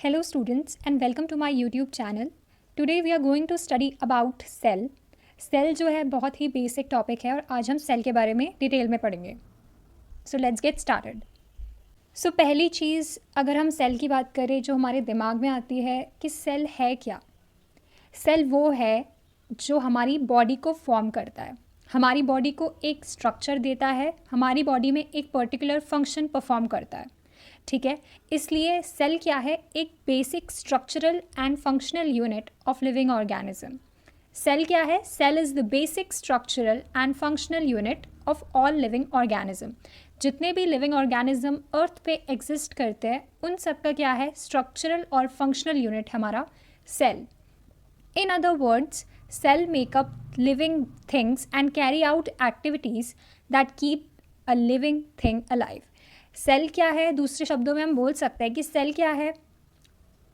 Hello students and welcome to my YouTube channel. Today we are going to study about cell. Cell जो है बहुत ही basic topic है और आज हम सेल के बारे में डिटेल में पढ़ेंगे. So let's get started. So पहली चीज़ अगर हम सेल की बात करें जो हमारे दिमाग में आती है कि सेल है क्या. सेल वो है जो हमारी बॉडी को फॉर्म करता है, हमारी बॉडी को एक स्ट्रक्चर देता है, हमारी बॉडी में एक पर्टिकुलर फंक्शन परफॉर्म करता है. ठीक है, इसलिए सेल क्या है? एक basic structural and functional unit of living organism. Cell क्या है? Cell is the basic structural and functional unit of all living organism. जितने भी लिविंग ऑर्गेनिज्म अर्थ पे एग्जिस्ट करते हैं उन सब का क्या है? स्ट्रक्चरल और फंक्शनल यूनिट हमारा cell. In other words, cell make up living things and carry out activities that keep a living thing alive. Cell क्या है? दूसरे शब्दों में हम बोल सकते हैं कि सेल क्या है?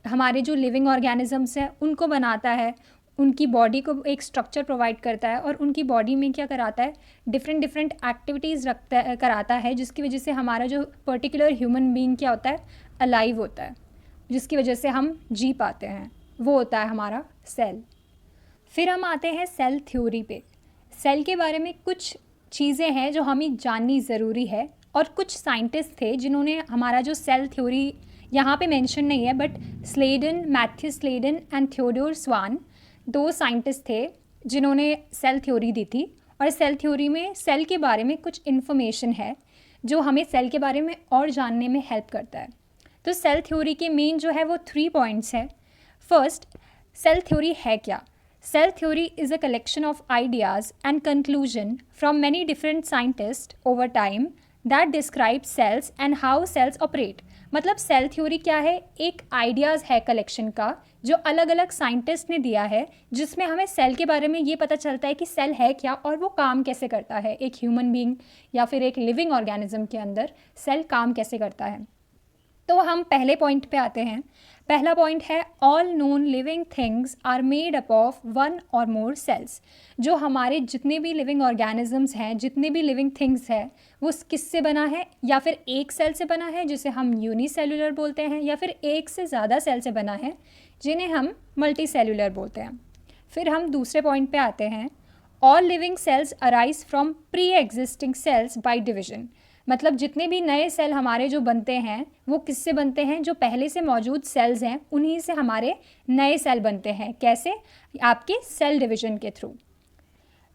हमारे जो लिविंग ऑर्गेनिजम्स हैं उनको बनाता है, उनकी बॉडी को एक स्ट्रक्चर प्रोवाइड करता है और उनकी बॉडी में क्या कराता है? डिफरेंट एक्टिविटीज़ कराता है जिसकी वजह से हमारा जो पर्टिकुलर ह्यूमन बीइंग क्या होता है? अलाइव होता है, जिसकी वजह से हम जी पाते हैं. वो होता है हमारा सेल. फिर हम आते हैं सेल थ्योरी पे. सेल के बारे में कुछ चीज़ें हैं जो हमें जाननी ज़रूरी है और कुछ साइंटिस्ट थे जिन्होंने हमारा जो सेल थ्योरी यहाँ पे मेंशन नहीं है but Schleiden, Matthew Schleiden and Theodor Schwann, दो साइंटिस्ट थे जिन्होंने सेल थ्योरी दी थी. और सेल थ्योरी में सेल के बारे में कुछ इन्फॉर्मेशन है जो हमें सेल के बारे में और जानने में हेल्प करता है. तो सेल थ्योरी के मेन जो है वो 3 पॉइंट्स हैं. फर्स्ट, सेल थ्योरी है क्या? Cell theory is a collection of ideas and conclusion from many different scientists over time that describe cells and how cells operate. मतलब सेल थ्योरी क्या है? एक आइडियाज़ है कलेक्शन का जो अलग अलग साइंटिस्ट ने दिया है, जिसमें हमें सेल के बारे में ये पता चलता है कि सेल है क्या और वो काम कैसे करता है. एक ह्यूमन बीइंग या फिर एक लिविंग ऑर्गेनिज्म के अंदर सेल काम कैसे करता है. तो हम पहले पॉइंट पे आते हैं. पहला पॉइंट है all known living things are made up of one और मोर सेल्स. जो हमारे जितने भी लिविंग ऑर्गेनिजम्स हैं, जितने भी लिविंग थिंग्स हैं, वो किससे बना है? या फिर एक सेल से बना है जिसे हम यूनिसेलुलर बोलते हैं, या फिर एक से ज़्यादा सेल से बना है जिन्हें हम मल्टी सेलुलर बोलते हैं. फिर हम दूसरे पॉइंट पे आते हैं. All living cells arise from pre existing cells by division. मतलब जितने भी नए सेल हमारे जो बनते हैं वो किससे बनते हैं? जो पहले से मौजूद सेल्स हैं उन्हीं से हमारे नए सेल बनते हैं. कैसे? आपके सेल डिवीजन के थ्रू.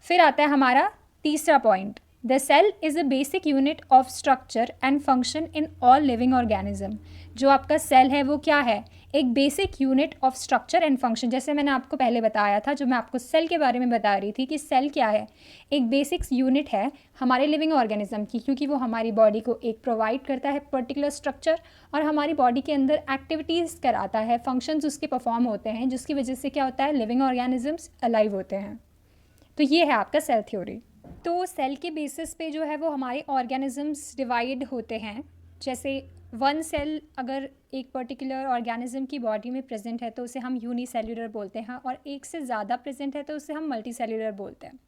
फिर आता है हमारा तीसरा point. The cell is a basic unit of structure and function in all living organism. जो आपका सेल है वो क्या है? एक basic unit of structure and function. जैसे मैंने आपको पहले बताया था, जो मैं आपको सेल के बारे में बता रही थी कि सेल क्या है? एक बेसिक यूनिट है हमारे लिविंग ऑर्गेनिज्म की, क्योंकि वो हमारी बॉडी को एक प्रोवाइड करता है पर्टिकुलर स्ट्रक्चर और हमारी बॉडी के अंदर एक्टिविटीज़ कराता है, फंक्शंस उसके परफॉर्म होते हैं, जिसकी वजह से क्या होता है? लिविंग ऑर्गेनिजम्स अलाइव होते हैं. तो ये है आपका सेल थ्योरी. तो सेल के बेसिस पे जो है वो हमारे ऑर्गेनिजम्स डिवाइड होते हैं. जैसे वन सेल अगर एक पर्टिकुलर ऑर्गेनिज्म की बॉडी में प्रेजेंट है तो उसे हम यूनिसेल्युलर बोलते हैं, और एक से ज़्यादा प्रेजेंट है तो उसे हम मल्टीसेल्युलर बोलते हैं.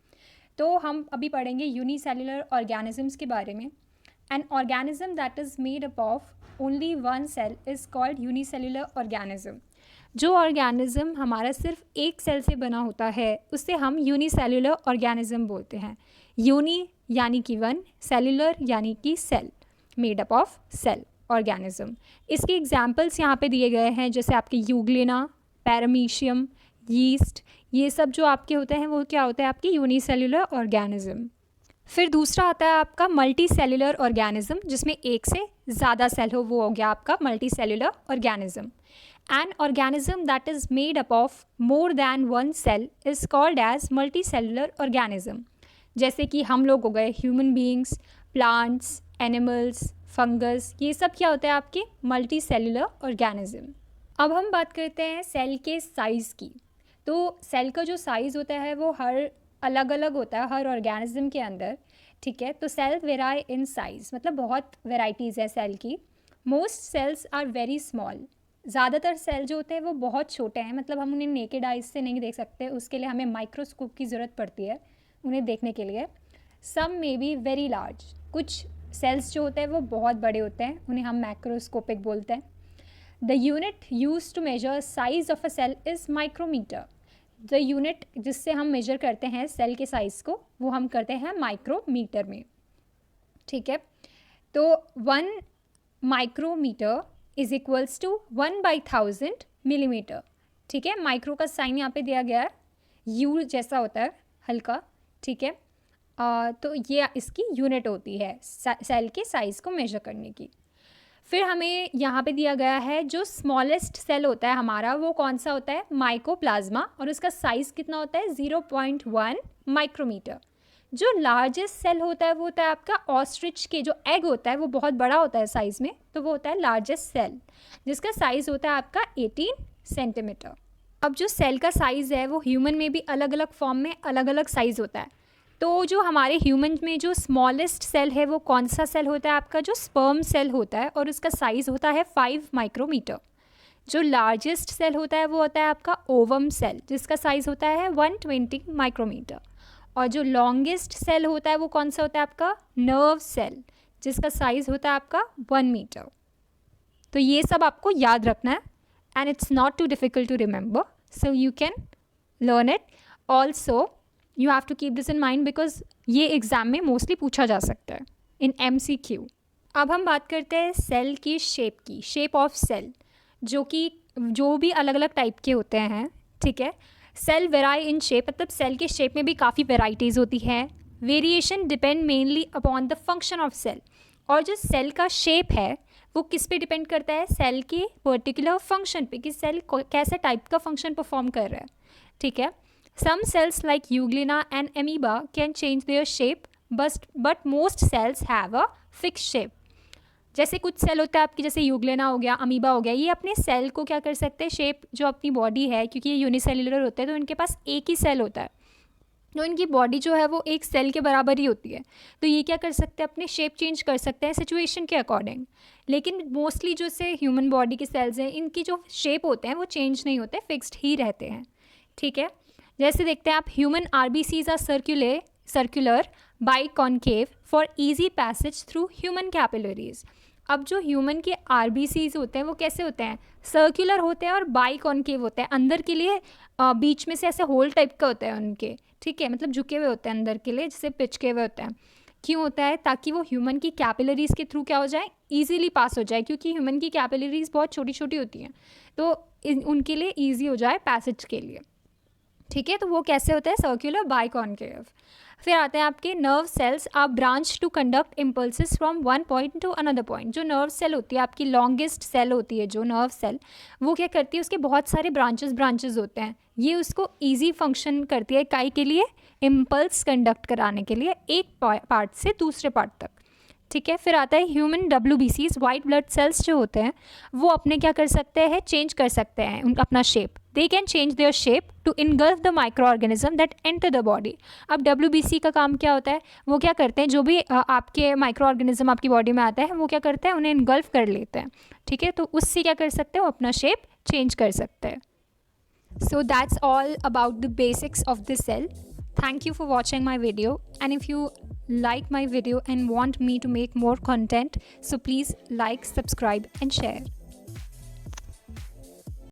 तो हम अभी पढ़ेंगे यूनिसेल्युलर ऑर्गेनिजम्स के बारे में. An organism that is made up of only one cell is called unicellular organism. जो ऑर्गेनिज्म हमारा सिर्फ एक सेल से बना होता है उसे हम यूनिसेल्युलर ऑर्गेनिज्म बोलते हैं. यूनी यानी कि वन, सेल्युलर यानी कि cell, made up of cell organism. इसके एग्जाम्पल्स यहाँ पे दिए गए हैं, जैसे आपके यूग्लिना, पैरामीशियम, यीस्ट, ये सब जो आपके होते हैं वो क्या होता है? आपकी यूनिसेल्युलर ऑर्गेनिज्म. फिर दूसरा आता है आपका मल्टी सेल्युलर ऑर्गेनिज्म, जिसमें एक से ज़्यादा सेल हो, वो हो गया आपका multi cellular organism. An organism that is made up of more than one cell is called as multicellular organism. जैसे कि हम लोग हो गए human beings, plants, animals, fungus, ये सब क्या होता है? आपके मल्टी सेलुलर ऑर्गेनिज्म. अब हम बात करते हैं सेल के साइज़ की. तो सेल का जो साइज़ होता है वो हर अलग अलग होता है हर ऑर्गेनिज्म के अंदर. ठीक है, तो सेल वेराई इन साइज़, मतलब बहुत वेराइटीज़ है सेल की. Most cells are very small. ज़्यादातर सेल जो होते हैं वो बहुत छोटे हैं, मतलब हम उन्हें नेकेड आइज से नहीं देख सकते, उसके लिए हमें माइक्रोस्कोप की ज़रूरत पड़ती है उन्हें देखने के लिए. सम मे बी वेरी लार्ज. कुछ सेल्स जो होते हैं वो बहुत बड़े होते हैं, उन्हें हम मैक्रोस्कोपिक बोलते हैं. The unit use to measure size of a cell is micrometre. The unit जिससे हम मेजर करते हैं सेल के साइज़ को वो हम करते हैं माइक्रोमीटर में. ठीक है, तो 1 micrometre is equals to 1/1000 millimetre. ठीक है, माइक्रो का साइन यहाँ पे दिया गया है, यू जैसा होता है हल्का. ठीक है, तो ये इसकी यूनिट होती है सेल के साइज़ को मेजर करने की. फिर हमें यहाँ पे दिया गया है जो स्मॉलेस्ट सेल होता है हमारा वो कौन सा होता है, माइकोप्लाज्मा, और उसका साइज़ कितना होता है 0.1 माइक्रोमीटर. जो लार्जेस्ट सेल होता है वो होता है आपका ऑस्ट्रिच के जो एग होता है वो बहुत बड़ा होता है साइज़ में, तो वो होता है लार्जेस्ट सेल जिसका साइज़ होता है आपका 18 सेंटीमीटर. अब जो सेल का साइज़ है वो ह्यूमन में भी अलग अलग फॉर्म में अलग अलग साइज़ होता है. तो जो हमारे ह्यूमन में जो स्मॉलेस्ट सेल है वो कौन सा सेल होता है आपका, जो स्पर्म सेल होता है, और उसका साइज़ होता है 5 माइक्रोमीटर. जो लार्जेस्ट सेल होता है वो होता है आपका ओवम सेल जिसका साइज़ होता है 120 माइक्रोमीटर. और जो लॉन्गेस्ट सेल होता है वो कौन सा होता है आपका, नर्व सेल, जिसका साइज़ होता है आपका 1 मीटर. तो ये सब आपको याद रखना है and it's not too difficult to remember, so you can learn it. Also you have to keep this in mind because ये एग्ज़ाम में मोस्टली पूछा जा सकता है इन MCQ. अब हम बात करते हैं सेल की शेप की, शेप ऑफ सेल, जो भी अलग अलग टाइप के होते हैं. ठीक है, सेल वेराई इन शेप, मतलब सेल के शेप में भी काफ़ी वेराइटीज़ होती हैं. Variation depend mainly upon the function of cell. और जो सेल का शेप है वो किस पे डिपेंड करता है, सेल के पर्टिकुलर फंक्शन पे, कि सेल कैसे टाइप का फंक्शन परफॉर्म कर रहा है. ठीक है, some cells like euglena and amoeba can change their shape but most cells have a fix shape. जैसे कुछ सेल होता है आपकी, जैसे यूग्लिना हो गया, अमीबा हो गया, ये अपने सेल को क्या कर सकते हैं, शेप, जो अपनी बॉडी है, क्योंकि ये यूनिसेल्युलर होते हैं तो इनके पास एक ही सेल होता है, तो इनकी बॉडी जो है वो एक सेल के बराबर ही होती है. तो ये क्या कर सकते हैं, अपने शेप चेंज कर सकते हैं सिचुएशन के अकॉर्डिंग. लेकिन मोस्टली जो से ह्यूमन बॉडी के सेल्स हैं इनकी जो शेप होते हैं वो चेंज नहीं होते, फिक्स्ड ही रहते हैं. ठीक है, जैसे देखते हैं आप, human RBCs are circular biconcave for easy passage through human capillaries. अब जो ह्यूमन के RBCs होते हैं वो कैसे होते हैं, सर्कुलर होते हैं और बाई कॉन्केव होते हैं. अंदर के लिए बीच में से ऐसे होल टाइप का होता है उनके. ठीक है, मतलब झुके हुए होते हैं अंदर के लिए, जैसे पिचके हुए होते हैं. क्यों होता है, ताकि वो ह्यूमन की कैपिलरीज के थ्रू क्या हो जाए, ईजीली पास हो जाए, क्योंकि ह्यूमन की कैपिलरीज बहुत छोटी छोटी होती हैं तो उनके लिए ईजी हो जाए पैसेज के लिए. ठीक है, तो वो कैसे होता है, सर्कुलर बाई कॉन्केव. फिर आते हैं आपके nerve cells are branch to conduct impulses from one point to another point. जो नर्व सेल होती है आपकी, लॉन्गेस्ट सेल होती है जो नर्व सेल, वो क्या करती है, उसके बहुत सारे ब्रांचेस होते हैं. ये उसको ईजी फंक्शन करती है काई के लिए, इम्पल्स कंडक्ट कराने के लिए एक पार्ट से दूसरे पार्ट तक. ठीक है, फिर आता है human WBCs, white blood cells जो होते हैं वो अपने क्या कर सकते हैं, चेंज कर सकते हैं अपना shape. They can change their shape to engulf the microorganism that enter the body. अब WBC का काम क्या होता है, वो क्या करते हैं, जो भी आपके माइक्रो ऑर्गेनिज्म आपकी बॉडी में आता है वो क्या करते हैं, उन्हें इनगल्फ कर लेते हैं. ठीक है, तो उससे क्या कर सकते हैं, वो अपना शेप चेंज कर सकते हैं. So that's all about the basics of the cell. Thank you for watching my video, and if you like my video and want me to make more content, so please like, subscribe and share.